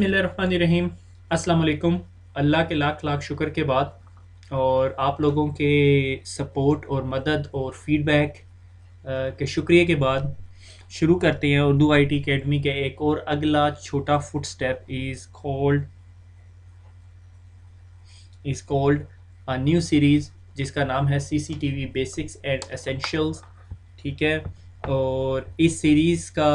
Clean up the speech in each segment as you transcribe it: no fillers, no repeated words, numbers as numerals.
बिस्मिल्लाहिर्रहमानिर्रहीम। अस्सलाम वालेकुम। अल्लाह के लाख लाख शुक्र के बाद और आप लोगों के सपोर्ट और मदद और फीडबैक के शुक्रिया के बाद शुरू करते हैं उर्दू आईटी अकेडमी के एक और अगला छोटा foot step is called a new series जिसका नाम है सीसीटीवी बेसिक्स एंड एसेंशियल्स। ठीक है। और इस सीरीज़ का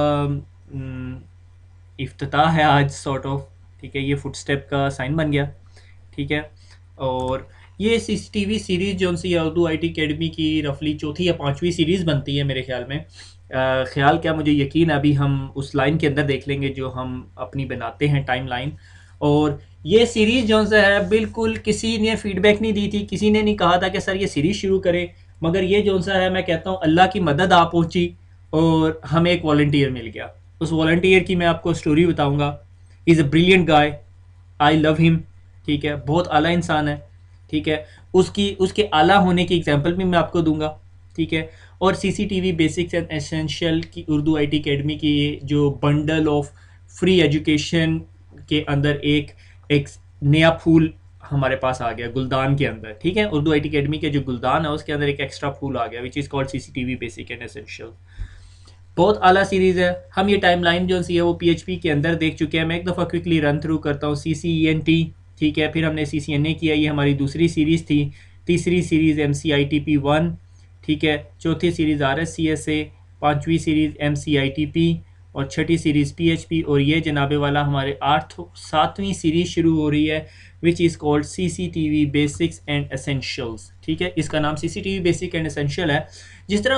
इफ्तिताह है आज सॉर्ट ऑफ। ठीक है, ये फुटस्टेप का साइन बन गया। ठीक है। और ये सीसीटीवी सीरीज़ जो सी उर्दू आईटी अकेडमी की रफली चौथी या पांचवी सीरीज़ बनती है मेरे ख्याल में। ख्याल क्या, मुझे यकीन है, अभी हम उस लाइन के अंदर देख लेंगे जो हम अपनी बनाते हैं टाइम लाइन। और ये सीरीज़ जो है बिल्कुल किसी ने फीडबैक नहीं दी थी, किसी ने नहीं कहा था कि सर ये सीरीज़ शुरू करें, मगर ये जो है मैं कहता हूँ अल्लाह की मदद आ पहुँची और हमें एक वॉलंटियर मिल गया। उस वॉलंटियर की मैं आपको स्टोरी बताऊंगा। Is a brilliant guy, I love him. ठीक है, बहुत आला इंसान है। ठीक है, उसके आला होने की एग्जांपल भी मैं आपको दूंगा। ठीक है। और सीसीटीवी बेसिक्स एंड एसेंशियल की उर्दू आईटी अकेडमी की जो बंडल ऑफ फ्री एजुकेशन के अंदर एक एक नया फूल हमारे पास आ गया गुलदान के अंदर। ठीक है, उर्दू आईटी अकेडमी के जो गुलदान है उसके अंदर एक एक्स्ट्रा फूल आ गया which is called CCTV basic and essential. बहुत आला सीरीज़ है। हम ये टाइमलाइन जो सी है वो पीएचपी के अंदर देख चुके हैं। मैं एक दफ़ा क्विकली रन थ्रू करता हूँ। CCENT, ठीक है, फिर हमने CCNA किया, ये हमारी दूसरी सीरीज़ थी। तीसरी सीरीज़ MCITP 1, ठीक है। चौथी सीरीज़ RSCSA, पाँचवीं सीरीज़ MCITP और छठी सीरीज़ PHP। और ये जनाबे वाला हमारे सातवीं सीरीज़ शुरू हो रही है which is called CCTV basics and essentials. ठीक है, इसका नाम CCTV बेसिक एंड एसेंशियल है। जिस तरह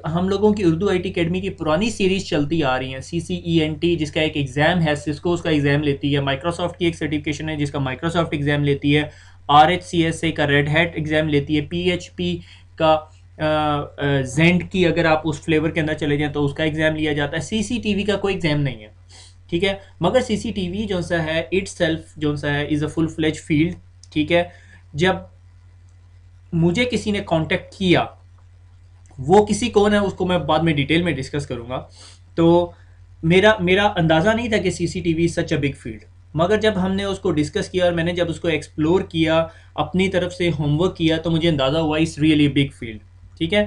हम लोगों की उर्दू आईटी अकेडमी की पुरानी सीरीज चलती आ रही है, CCENT जिसका एक एग्ज़ाम है, सिस्को उसका एग्ज़ाम लेती है, माइक्रोसॉफ्ट की एक सर्टिफिकेशन है जिसका माइक्रोसॉफ्ट एग्ज़ाम लेती है, RHCSA का रेड हैट एग्ज़ाम लेती है, PHP का जेंड की अगर आप उस फ्लेवर के अंदर चले जाएं तो उसका एग्ज़ाम लिया जाता है। CCTV का कोई एग्ज़ाम नहीं है। ठीक है, मगर CCTV जो सा है इट सेल्फ जो सा है is a full fledge field. ठीक है, जब मुझे किसी ने कांटेक्ट किया, वो किसी कौन है उसको मैं बाद में डिटेल में डिस्कस करूंगा। तो मेरा मेरा अंदाज़ा नहीं था कि CCTV such a big field, मगर जब हमने उसको डिस्कस किया और मैंने जब उसको एक्सप्लोर किया, अपनी तरफ से होमवर्क किया, तो मुझे अंदाज़ा हुआ इस रियली बिग फील्ड। ठीक है।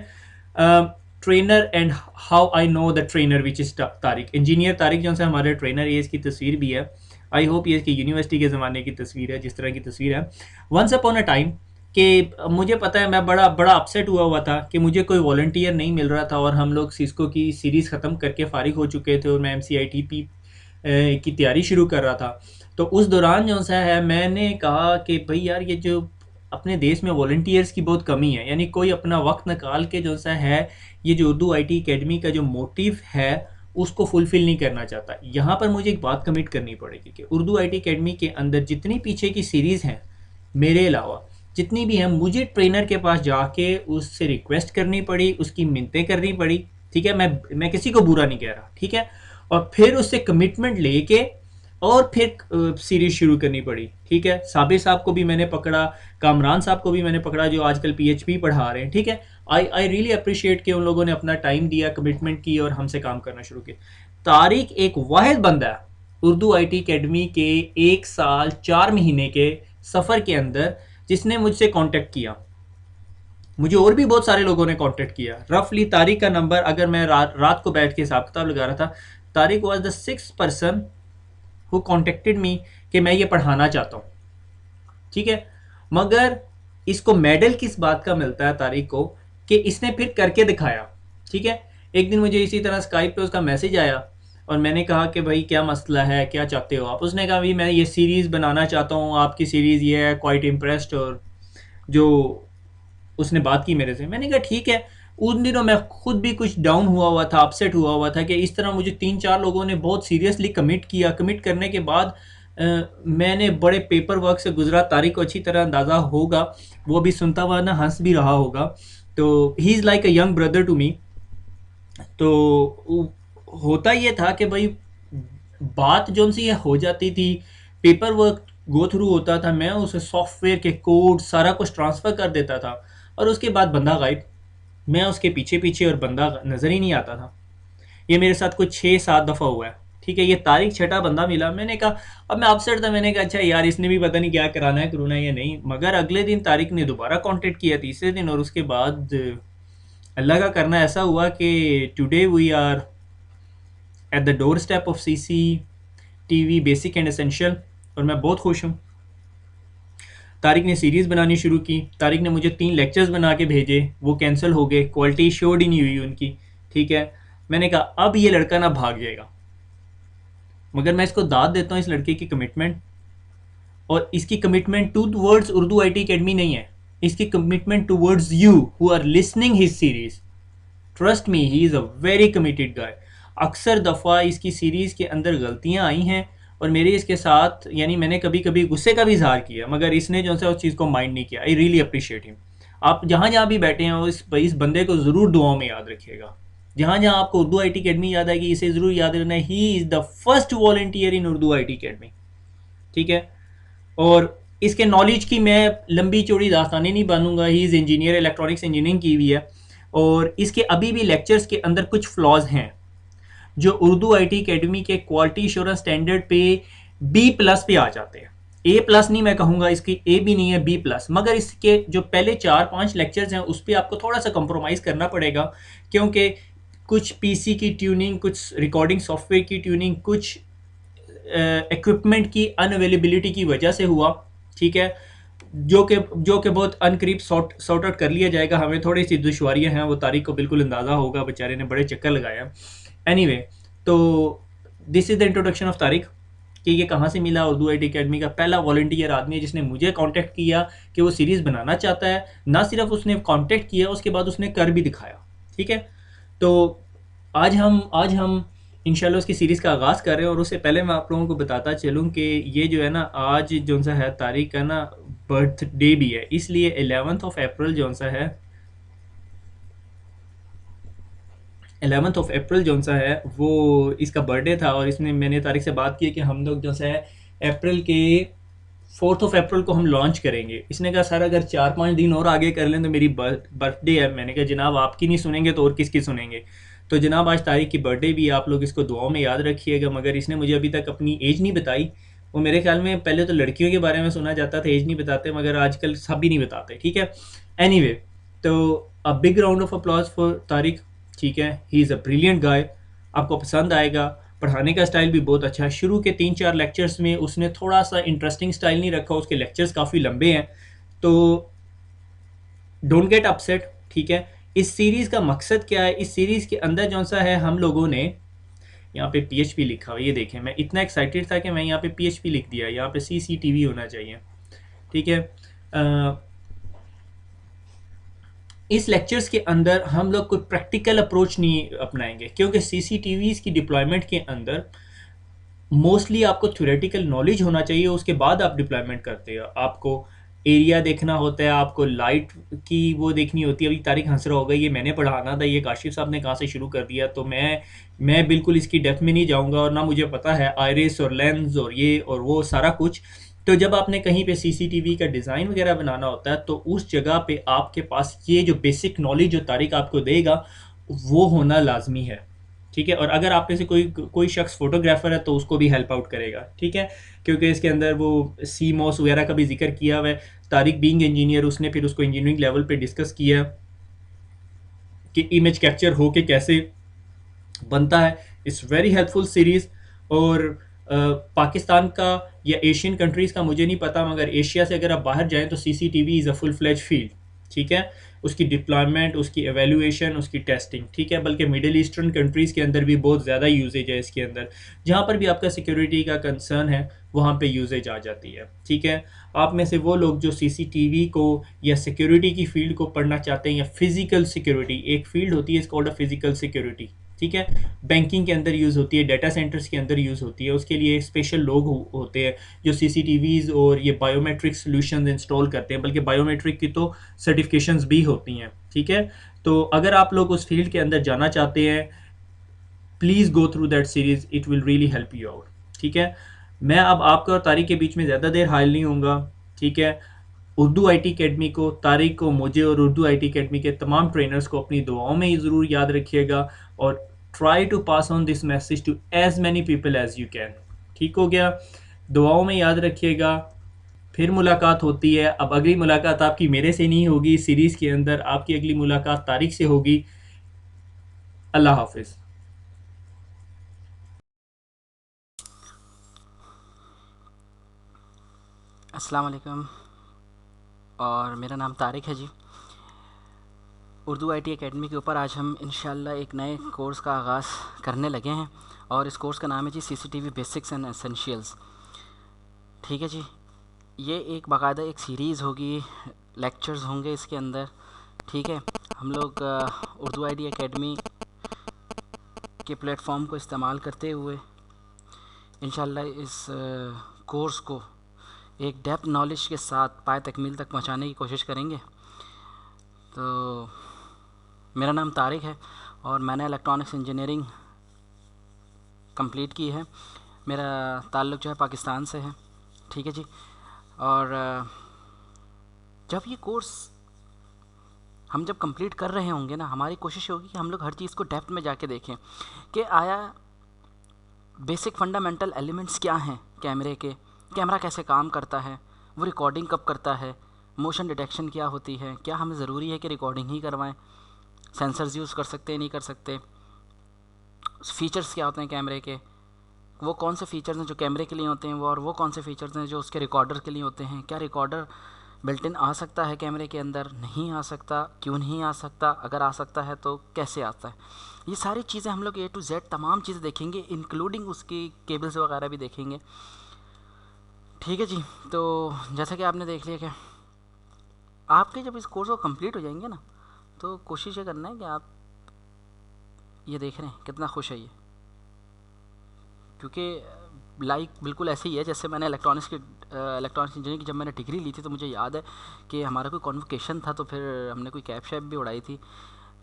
Trainer and how I know the trainer which is Tariq, engineer Tariq जो है हमारे ट्रेनर, ये इसकी तस्वीर भी है। आई होप ये इसकी यूनिवर्सिटी के ज़माने की तस्वीर है जिस तरह की तस्वीर है। वंस अपॉन अ टाइम कि मुझे पता है मैं बड़ा बड़ा अपसेट हुआ था कि मुझे कोई वॉलंटियर नहीं मिल रहा था और हम लोग सिस्को की सीरीज़ ख़त्म करके फ़ारिग हो चुके थे और मैं MCITP की तैयारी शुरू कर रहा था। तो उस दौरान जो सा है मैंने कहा कि भाई यार, ये जो अपने देश में वॉलंटियर्स की बहुत कमी है, यानी कोई अपना वक्त निकाल के जो सा है ये जो उर्दू आईटी अकेडमी का जो मोटिव है उसको फुलफ़िल नहीं करना चाहता। यहाँ पर मुझे एक बात कमिट करनी पड़ेगी कि उर्दू आईटी अकेडमी के अंदर जितनी पीछे की सीरीज़ हैं मेरे अलावा, जितनी भी हैं, मुझे ट्रेनर के पास जाके उससे रिक्वेस्ट करनी पड़ी, उसकी मिन्नतें करनी पड़ी। ठीक है, मैं किसी को बुरा नहीं कह रहा। ठीक है, और फिर उससे कमिटमेंट लेके और फिर सीरीज शुरू करनी पड़ी। ठीक है, साबिर साहब को भी मैंने पकड़ा, कामरान साहब को भी मैंने पकड़ा जो आजकल PHP पढ़ा रहे हैं। ठीक है, आई रियली अप्रिशिएट कि उन लोगों ने अपना टाइम दिया, कमिटमेंट की और हमसे काम करना शुरू किया। तारिक एक वाहिद बंदा है उर्दू आईटी अकेडमी के 1 साल 4 महीने के सफ़र के अंदर जिसने मुझसे कांटेक्ट किया। मुझे और भी बहुत सारे लोगों ने कांटेक्ट किया। रफली तारिक का नंबर, अगर मैं रात को बैठ के हिसाब किताब लगा रहा था, Tariq was the 6th person who contacted me कि मैं ये पढ़ाना चाहता हूँ। ठीक है, मगर इसको मेडल किस बात का मिलता है तारिक को कि इसने फिर करके दिखाया। ठीक है, एक दिन मुझे इसी तरह स्काइप पे उसका मैसेज आया और मैंने कहा कि भाई क्या मसला है, क्या चाहते हो आप। उसने कहा भाई मैं ये सीरीज़ बनाना चाहता हूँ, आपकी सीरीज़ ये है, क्वाइट इम्प्रेस्ड। और जो उसने बात की मेरे से, मैंने कहा ठीक है। उन दिनों मैं खुद भी कुछ डाउन हुआ था, अपसेट हुआ था कि इस तरह मुझे 3-4 लोगों ने बहुत सीरियसली कमिट किया। कमिट करने के बाद मैंने बड़े पेपर वर्क से गुजरा। तारिक को अच्छी तरह अंदाज़ा होगा, वो भी सुनता हुआ ना हंस भी रहा होगा। तो he is like a young brother to me. तो होता ये था कि भाई बात जो सी हो जाती थी, पेपर वर्क गो थ्रू होता था, मैं उसे सॉफ्टवेयर के कोड सारा कुछ ट्रांसफ़र कर देता था और उसके बाद बंदा गायब। मैं उसके पीछे पीछे और बंदा नज़र ही नहीं आता था। ये मेरे साथ कुछ 6-7 दफ़ा हुआ है। ठीक है। ये तारिक छठा बंदा मिला, मैंने कहा, अब मैं अपसेट था, मैंने कहा अच्छा यार इसने भी पता नहीं क्या कराना है, करोना या नहीं। मगर अगले दिन तारिक ने दोबारा कांटेक्ट किया, तीसरे दिन, और उसके बाद अल्लाह का करना ऐसा हुआ कि today we are at the doorstep of CC TV basic and essential, और मैं बहुत खुश हूँ। तारिक ने सीरीज़ बनानी शुरू की, तारिक ने मुझे 3 लेक्चर्स बना के भेजे, वो कैंसिल हो गए, क्वालिटी श्योर्ड ही नहीं हुई उनकी, ठीक है। मैंने कहा अब ये लड़का ना भाग जाएगा, मगर मैं इसको दाद देता हूँ इस लड़के की कमिटमेंट, और इसकी commitment towards Urdu I T academy नहीं है, इसकी commitment towards you who are listening his series. Trust me, he is a very committed guy. अक्सर दफ़ा इसकी सीरीज़ के अंदर गलतियाँ आई हैं और मेरे इसके साथ, यानी मैंने कभी कभी गुस्से का भी इजहार किया, मगर इसने जो है उस चीज़ को माइंड नहीं किया। I really appreciate him. आप जहाँ जहाँ भी बैठे हैं इस बंदे को ज़रूर दुआओं में याद रखिएगा। जहाँ जहाँ आपको उर्दू आई टी अकेडमी याद आएगी, इसे ज़रूर याद रखना है, he is the first volunteer in Urdu I T academy, ठीक है। और इसके नॉलेज की मैं लंबी चौड़ी दास्तानें नहीं बनूंगा। He is engineer, electronics engineering की हुई है, और इसके अभी भी लेक्चर्स के अंदर कुछ फ्लॉज हैं जो उर्दू आईटी अकेडमी के क्वालिटी एश्योरेंस स्टैंडर्ड पे B+ पे आ जाते हैं। A+ नहीं मैं कहूँगा, इसकी A भी नहीं है, B+। मगर इसके जो पहले 4-5 लेक्चर्स हैं उस पर आपको थोड़ा सा कंप्रोमाइज़ करना पड़ेगा, क्योंकि कुछ पीसी की ट्यूनिंग, कुछ रिकॉर्डिंग सॉफ्टवेयर की ट्यूनिंग, कुछ इक्विपमेंट की अनअवेलेबिलिटी की वजह से हुआ, ठीक है। जो कि बहुत अनकरीब सॉर्ट आउट कर लिया जाएगा। हमें थोड़ी सी दुश्वारियां हैं, वो तारीख को बिल्कुल अंदाज़ा होगा, बेचारे ने बड़े चक्कर लगाया। एनीवे, तो this is the introduction of Tariq, कि ये कहाँ से मिला। उर्दू आई टी अकेडमी का पहला वॉलंटियर आदमी है जिसने मुझे कांटेक्ट किया कि वो सीरीज़ बनाना चाहता है। ना सिर्फ उसने कांटेक्ट किया, उसके बाद उसने कर भी दिखाया, ठीक है। तो आज हम इंशाल्लाह उसकी सीरीज़ का आगाज़ कर रहे हैं, और उससे पहले मैं आप लोगों को बताता चलूँ कि ये जो है ना, आज जो सा है तारीख का ना बर्थडे भी है, इसलिए 11 अप्रैल जो सा है, 11 अप्रैल जो सा है वो इसका बर्थडे था। और इसने, मैंने तारीख से बात की कि हम लोग जो सा है अप्रैल के 4 अप्रैल को हम लॉन्च करेंगे। इसने कहा सर अगर 4-5 दिन और आगे कर लें तो मेरी बर्थडे है। मैंने कहा जनाब आपकी नहीं सुनेंगे तो और किसकी सुनेंगे। तो जनाब आज तारीख की बर्थडे भी है, आप लोग इसको दुआओं में याद रखिएगा। मगर इसने मुझे अभी तक अपनी एज नहीं बताई। वो मेरे ख्याल में पहले तो लड़कियों के बारे में सुना जाता था एज नहीं बताते, मगर आजकल सब ही नहीं बताते, ठीक है। एनीवे, तो a big round of applause for Tariq, ठीक है। ही इज़ अ ब्रिलियंट गाय, आपको पसंद आएगा। पढ़ाने का स्टाइल भी बहुत अच्छा है। शुरू के 3-4 लेक्चर्स में उसने थोड़ा सा इंटरेस्टिंग स्टाइल नहीं रखा, उसके लेक्चर्स काफ़ी लंबे हैं, तो डोंट गेट अपसेट, ठीक है। इस सीरीज़ का मकसद क्या है? इस सीरीज़ के अंदर जो सा है हम लोगों ने यहाँ पे PHP लिखा हुआ, ये देखें, मैं इतना एक्साइटेड था कि मैं यहाँ पे PHP लिख दिया, यहाँ पे CCTV होना चाहिए, ठीक है। इस लेक्चर्स के अंदर हम लोग कोई प्रैक्टिकल अप्रोच नहीं अपनाएंगे, क्योंकि CCTVs की डिप्लॉयमेंट के अंदर मोस्टली आपको थ्योरेटिकल नॉलेज होना चाहिए, उसके बाद आप डिप्लॉयमेंट करते हो। आपको एरिया देखना होता है, आपको लाइट की वो देखनी होती है। अभी तारिक हंस रहा होगा, ये मैंने पढ़ाना था, ये काशिफ साहब ने कहाँ से शुरू कर दिया। तो मैं बिल्कुल इसकी डेप्थ में नहीं जाऊँगा, और ना मुझे पता है आयरिस और लेंस और ये और वो सारा कुछ। तो जब आपने कहीं पे CCTV का डिज़ाइन वगैरह बनाना होता है, तो उस जगह पे आपके पास ये जो बेसिक नॉलेज जो तारिक आपको देगा वो होना लाजमी है, ठीक है। और अगर आप में से कोई शख्स फोटोग्राफर है तो उसको भी हेल्प आउट करेगा, ठीक है। क्योंकि इसके अंदर वो CMOS वगैरह का भी जिक्र किया हुआ है। तारिक बीइंग इंजीनियर, उसने फिर उसको इंजीनियरिंग लेवल पे डिस्कस किया कि इमेज कैप्चर हो के कैसे बनता है। It's very helpful series. और पाकिस्तान का या एशियन कंट्रीज़ का मुझे नहीं पता, मगर एशिया से अगर आप बाहर जाएं तो CCTV is a full fledge field, ठीक है। उसकी डिप्लॉयमेंट, उसकी एवेल्यूएशन, उसकी टेस्टिंग, ठीक है। बल्कि मिडिल ईस्टर्न कंट्रीज़ के अंदर भी बहुत ज़्यादा यूजेज है इसके अंदर। जहाँ पर भी आपका सिक्योरिटी का कंसर्न है वहाँ पे यूजेज आ जाती है, ठीक है। आप में से वो लोग जो CCTV को या सिक्योरिटी की फील्ड को पढ़ना चाहते हैं, या फिजिकल सिक्योरिटी एक फील्ड होती है, it's called a physical security, ठीक है। बैंकिंग के अंदर यूज़ होती है, डाटा सेंटर्स के अंदर यूज़ होती है। उसके लिए स्पेशल लोग होते हैं जो CCTVs और ये बायोमेट्रिक सॉल्यूशंस इंस्टॉल करते हैं, बल्कि बायोमेट्रिक की तो सर्टिफिकेशंस भी होती हैं, ठीक है। तो अगर आप लोग उस फील्ड के अंदर जाना चाहते हैं, please go through that series, it will really help you out, ठीक है। मैं अब आपका और तारिक के बीच में ज़्यादा देर हायल नहीं होऊंगा, ठीक है। उर्दू आई टी अकेडमी को, तारिक को, मुझे और उर्दू आई टी अकेडमी के तमाम ट्रेनर्स को अपनी दुआओं में ही ज़रूर याद रखिएगा। और try to pass on this message to as many people as you can. ठीक हो गया, दुआओं में याद रखिएगा। फिर मुलाकात होती है। अब अगली मुलाकात आपकी मेरे से नहीं होगी, सीरीज़ के अंदर आपकी अगली मुलाकात तारिक से होगी। अल्लाह हाफिज़। अस्सलाम वालेकुम, और मेरा नाम तारिक है जी। उर्दू आईटी एकेडमी के ऊपर आज हम इंशाल्लाह एक नए कोर्स का आगाज़ करने लगे हैं, और इस कोर्स का नाम है जी सीसीटीवी बेसिक्स एंड एसेंशियल्स। ठीक है जी, ये एक बाकायदा एक सीरीज़ होगी, लेक्चर्स होंगे इसके अंदर। ठीक है, हम लोग उर्दू आईटी एकेडमी के प्लेटफॉर्म को इस्तेमाल करते हुए इंशाल्लाह इस कोर्स को एक डेप्थ नॉलेज के साथ पाए तकमील तक पहुंचाने की कोशिश करेंगे। तो मेरा नाम तारिक है और मैंने इलेक्ट्रॉनिक्स इंजीनियरिंग कंप्लीट की है। मेरा ताल्लुक़ जो है पाकिस्तान से है। ठीक है जी, और जब ये कोर्स हम जब कंप्लीट कर रहे होंगे ना, हमारी कोशिश होगी कि हम लोग हर चीज़ को डेप्थ में जाके देखें कि आया बेसिक फंडामेंटल एलिमेंट्स क्या हैं कैमरे के, कैमरा कैसे काम करता है, वो रिकॉर्डिंग कब करता है, मोशन डिटेक्शन क्या होती है, क्या हमें ज़रूरी है कि रिकॉर्डिंग ही करवाएं, सेंसर्स यूज़ कर सकते हैं नहीं कर सकते, फ़ीचर्स क्या होते हैं कैमरे के, वो कौन से फ़ीचर्स हैं जो कैमरे के लिए होते हैं और वो कौन से फ़ीचर्स हैं जो उसके रिकॉर्डर के लिए होते हैं, क्या रिकॉर्डर बिल्ट इन आ सकता है कैमरे के अंदर, नहीं आ सकता, क्यों नहीं आ सकता, अगर आ सकता है तो कैसे आता है। ये सारी चीज़ें हम लोग A to Z तमाम चीज़ें देखेंगे, इंक्लूडिंग उसकी केबल्स वगैरह भी देखेंगे। ठीक है जी, तो जैसा कि आपने देख लिया कि आपके जब इस कोर्स को कंप्लीट हो जाएंगे ना, तो कोशिश ये करना है कि आप ये देख रहे हैं कितना खुश है ये, क्योंकि लाइक बिल्कुल ऐसे ही है जैसे मैंने इलेक्ट्रॉनिक्स इंजीनियरिंग की जब मैंने डिग्री ली थी, तो मुझे याद है कि हमारा कोई कॉन्वोकेशन था, तो फिर हमने कोई कैप शैप भी उड़ाई थी,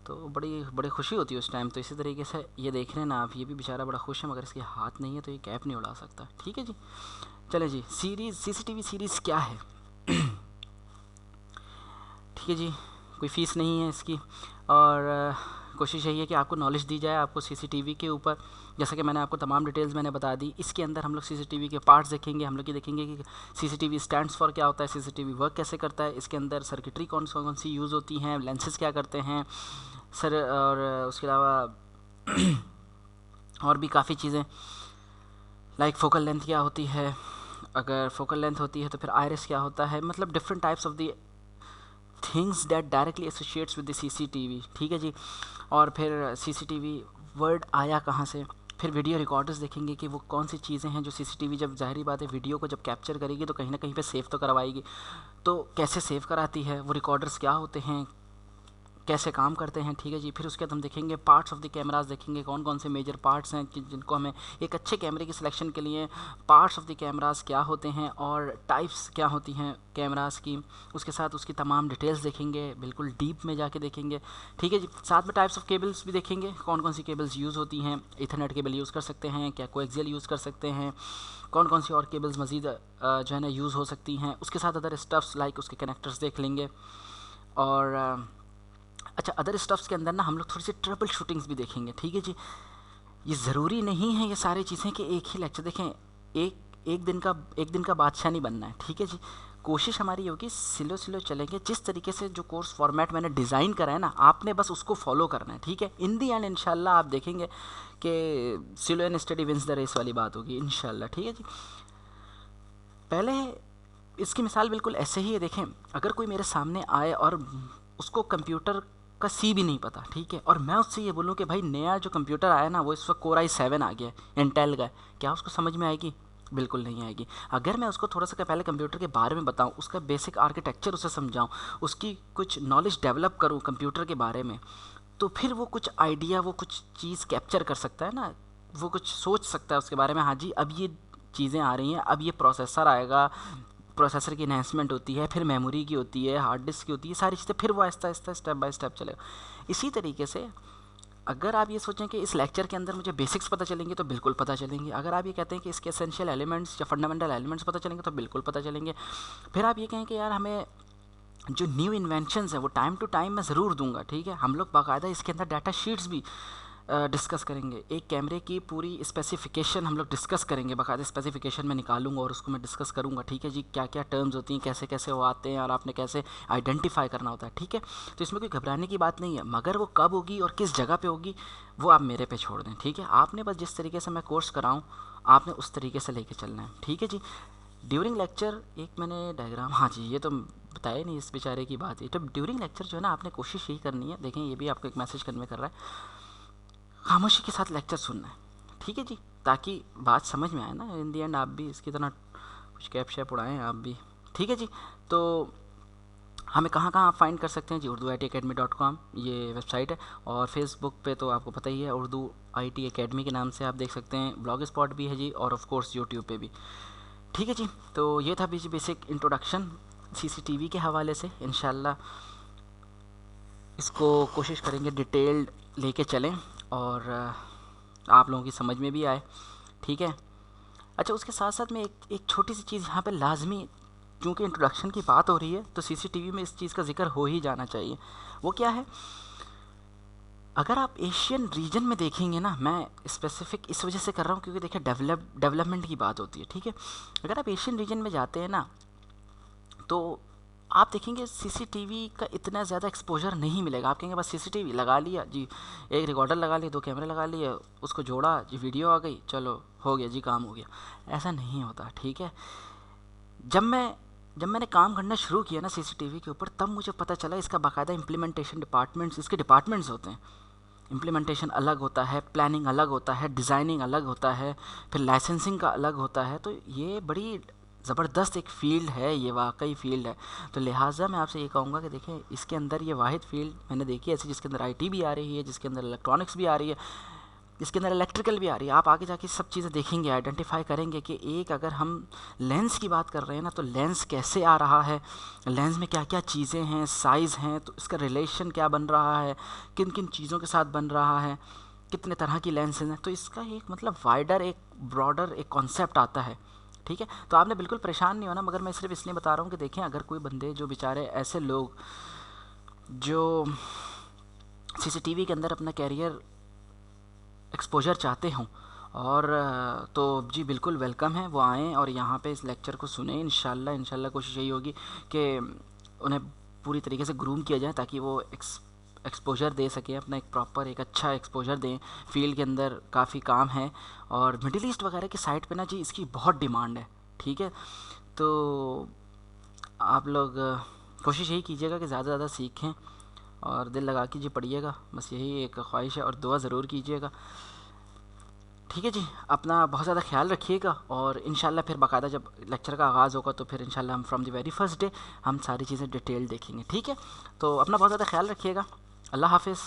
तो बड़ी खुशी होती है उस टाइम। तो इसी तरीके से ये देख रहे हैं ना आप, ये भी बेचारा बड़ा खुश है, मगर इसके हाथ नहीं है तो ये कैप नहीं उड़ा सकता। ठीक है जी, चले जी, सीरीज़ सीसीटीवी सीरीज़ क्या है। ठीक है जी, कोई फ़ीस नहीं है इसकी, और कोशिश यही है कि आपको नॉलेज दी जाए आपको सीसीटीवी के ऊपर। जैसा कि मैंने आपको तमाम डिटेल्स मैंने बता दी। इसके अंदर हम लोग सीसीटीवी के पार्ट्स देखेंगे, हम लोग ये देखेंगे कि सीसीटीवी स्टैंड्स फॉर क्या होता है, सीसीटीवी वर्क कैसे करता है, इसके अंदर सर्किटरी कौन कौन सी यूज़ होती हैं, लेंसेज क्या करते हैं सर, और उसके अलावा और भी काफ़ी चीज़ें, लाइक फोकल लेंथ क्या होती है, अगर फोकल लेंथ होती है तो फिर आयरिस क्या होता है, मतलब different types of the things that directly associates with the CCTV. ठीक है जी, और फिर सीसीटीवी वर्ड आया कहाँ से, फिर वीडियो रिकॉर्डर्स देखेंगे कि वो कौन सी चीज़ें हैं जो सीसीटीवी, जब ज़ाहिरी बात है वीडियो को जब कैप्चर करेगी तो कहीं ना कहीं पे सेव तो करवाएगी, तो कैसे सेव कराती है, वो रिकॉर्डर्स क्या होते हैं, कैसे काम करते हैं। ठीक है जी, फिर उसके बाद हम देखेंगे पार्ट्स ऑफ द कैमरास, देखेंगे कौन कौन से मेजर पार्ट्स हैं जिनको हमें एक अच्छे कैमरे की सिलेक्शन के लिए पार्ट्स ऑफ द कैमरास क्या होते हैं और टाइप्स क्या होती हैं कैमरास की, उसके साथ उसकी तमाम डिटेल्स देखेंगे, बिल्कुल डीप में जाके देखेंगे। ठीक है जी, साथ में टाइप्स ऑफ केबल्स भी देखेंगे, कौन कौन सी केबल्स यूज़ होती हैं, इथरनेट केबल यूज़ कर सकते हैं क्या, कोएक्सियल यूज़ कर सकते हैं, कौन कौन सी और केबल्स मज़ीद जो है ना यूज़ हो सकती हैं, उसके साथ अदर स्टफ्स लाइक उसके कनेक्टर्स देख लेंगे। और अच्छा, अदर स्टफ्स के अंदर ना हम लोग थोड़ी सी ट्रबल शूटिंग्स भी देखेंगे। ठीक है जी, ये ज़रूरी नहीं है ये सारी चीज़ें कि एक ही लेक्चर देखें, एक दिन का बादशाह नहीं बनना है। ठीक है जी, कोशिश हमारी होगी स्लो स्लो चलेंगे, जिस तरीके से जो कोर्स फॉर्मेट मैंने डिज़ाइन करा है ना, आपने बस उसको फॉलो करना है। ठीक है, इन दी एंड इंशाल्लाह आप देखेंगे कि slow and study wins the race वाली बात होगी इंशाल्लाह। ठीक है जी, पहले इसकी मिसाल बिल्कुल ऐसे ही है। देखें, अगर कोई मेरे सामने आए और उसको कंप्यूटर का सी भी नहीं पता, ठीक है, और मैं उससे ये बोलूँ कि भाई नया जो कंप्यूटर आया ना वो इस वक्त कोर i7 आ गया है इंटेल का, क्या उसको समझ में आएगी? बिल्कुल नहीं आएगी। अगर मैं उसको थोड़ा सा पहले कंप्यूटर के बारे में बताऊं, उसका बेसिक आर्किटेक्चर उसे समझाऊं, उसकी कुछ नॉलेज डेवलप करूं कंप्यूटर के बारे में, तो फिर वो कुछ आइडिया, वो कुछ चीज़ कैप्चर कर सकता है ना, वो कुछ सोच सकता है उसके बारे में। हाँ जी, अब ये चीज़ें आ रही हैं, अब ये प्रोसेसर आएगा, प्रोसेसर की इन्हेंसमेंट होती है, फिर मेमोरी की होती है, हार्ड डिस्क की होती है, सारी चीज़ें, फिर वो Aahista Aahista step by step चलेगा। इसी तरीके से अगर आप ये सोचें कि इस लेक्चर के अंदर मुझे बेसिक्स पता चलेंगे तो बिल्कुल पता चलेंगे, अगर आप ये कहते हैं कि इसके एसेंशियल एलिमेंट्स या फंडामेंटल एलिमेंट्स पता चलेंगे तो बिल्कुल पता चलेंगे। फिर आप ये कहें कि यार हमें जो न्यू इन्वेंशंस है वो टाइम टू टाइम मैं ज़रूर दूंगा। ठीक है, हम लोग बाकायदा इसके अंदर डाटा शीट्स भी डिस्कस करेंगे, एक कैमरे की पूरी स्पेसिफिकेशन हम लोग डिस्कस करेंगे, बाकायदा स्पेसिफिकेशन में निकालूंगा और उसको मैं डिस्कस करूंगा, ठीक है जी, क्या क्या टर्म्स होती हैं, कैसे कैसे वो आते हैं और आपने कैसे आइडेंटिफाई करना होता है, ठीक है। तो इसमें कोई घबराने की बात नहीं है, मगर वो कब होगी और किस जगह पे होगी वो आप मेरे पे छोड़ दें, ठीक है। आपने बस जिस तरीके से मैं कोर्स कराऊँ आपने उस तरीके से लेके चलना है, ठीक है जी। ड्यूरिंग लेक्चर एक मैंने डायग्राम, हाँ जी ये तो बताया नहीं इस बेचारे की बात, ये तो ड्यूरिंग लेक्चर जो है ना आपने कोशिश यही करनी है, देखें ये भी आपको एक मैसेज कन्वे कर रहा है, खामोशी के साथ लेक्चर सुनना है, ठीक है जी, ताकि बात समझ में आए ना, इन दी एंड आप भी इसकी तरह कुछ कैप शैप उड़ाएँ आप भी, ठीक है जी। तो हमें कहाँ कहाँ आप फाइंड कर सकते हैं जी, urduitacademy.com ये वेबसाइट है, और फेसबुक पे तो आपको पता ही है उर्दू IT अकेडमी के नाम से आप देख सकते हैं, ब्लॉग स्पॉट भी है जी, और ऑफ कोर्स यूट्यूब पे भी, ठीक है जी। तो ये था बेसिक इंट्रोडक्शन CCTV के हवाले से, इंशाल्लाह इसको कोशिश करेंगे डिटेल्ड लेके चलें और आप लोगों की समझ में भी आए, ठीक है। अच्छा उसके साथ साथ में एक छोटी सी चीज़ यहाँ पे लाजमी, क्योंकि इंट्रोडक्शन की बात हो रही है तो CCTV में इस चीज़ का जिक्र हो ही जाना चाहिए। वो क्या है, अगर आप एशियन रीजन में देखेंगे ना, मैं स्पेसिफिक इस वजह से कर रहा हूँ क्योंकि देखिए डेवलपमेंट की बात होती है, ठीक है। अगर आप एशियन रीजन में जाते हैं ना तो आप देखेंगे CCTV का इतना ज़्यादा एक्सपोजर नहीं मिलेगा, आप कहेंगे बस CCTV लगा लिया जी, एक रिकॉर्डर लगा लिया, 2 कैमरे लगा लिए, उसको जोड़ा जी, वीडियो आ गई, चलो हो गया जी, काम हो गया, ऐसा नहीं होता, ठीक है। जब मैंने काम करना शुरू किया ना CCTV के ऊपर, तब मुझे पता चला इसका बाकायदा इम्प्लीमेंटेशन डिपार्टमेंट्स, इसके डिपार्टमेंट्स होते हैं, इम्प्लीमेंटेशन अलग होता है, प्लानिंग अलग होता है, डिज़ाइनिंग अलग होता है, फिर लाइसेंसिंग का अलग होता है, तो ये बड़ी ज़बरदस्त एक फ़ील्ड है, ये वाकई फ़ील्ड है। तो लिहाजा मैं आपसे ये कहूँगा कि देखें इसके अंदर ये वाहिद फ़ील्ड मैंने देखी है ऐसी जिसके अंदर IT भी आ रही है, जिसके अंदर इलेक्ट्रॉनिक्स भी आ रही है, इसके अंदर इलेक्ट्रिकल भी आ रही है। आप आगे जाके सब चीज़ें देखेंगे, आइडेंटिफाई करेंगे कि एक अगर हम लेंस की बात कर रहे हैं ना, तो लेंस कैसे आ रहा है, लेंस में क्या क्या चीज़ें हैं, साइज़ हैं, तो इसका रिलेशन क्या बन रहा है, किन किन चीज़ों के साथ बन रहा है, कितने तरह की लेंसेज हैं, तो इसका एक मतलब वाइडर, एक ब्रॉडर एक कॉन्सेप्ट आता है, ठीक है। तो आपने बिल्कुल परेशान नहीं होना, मगर मैं सिर्फ इसलिए बता रहा हूँ कि देखें अगर कोई बंदे जो बेचारे ऐसे लोग जो CCTV के अंदर अपना कैरियर एक्सपोजर चाहते हों और तो जी बिल्कुल वेलकम है, वो आएँ और यहाँ पे इस लेक्चर को सुने, इंशाल्लाह कोशिश यही होगी कि उन्हें पूरी तरीके से ग्रूम किया जाए ताकि वो एक्सपोजर दे सकें, अपना एक प्रॉपर एक अच्छा एक्सपोजर दें। फील्ड के अंदर काफ़ी काम है और मिडिल ईस्ट वगैरह की साइड पे ना जी इसकी बहुत डिमांड है, ठीक है। तो आप लोग कोशिश यही कीजिएगा कि ज़्यादा से ज़्यादा सीखें और दिल लगा के जी पढ़िएगा, बस यही एक ख्वाहिश है, और दुआ ज़रूर कीजिएगा, ठीक है जी। अपना बहुत ज़्यादा ख्याल रखिएगा और इंशाल्लाह फिर बाकायदा जब लेक्चर का आगाज़ होगा तो फिर इंशाल्लाह हम from the very first day हम सारी चीज़ें डिटेल देखेंगे, ठीक है। तो अपना बहुत ज़्यादा ख्याल रखिएगा, अल्लाह हाफिज़।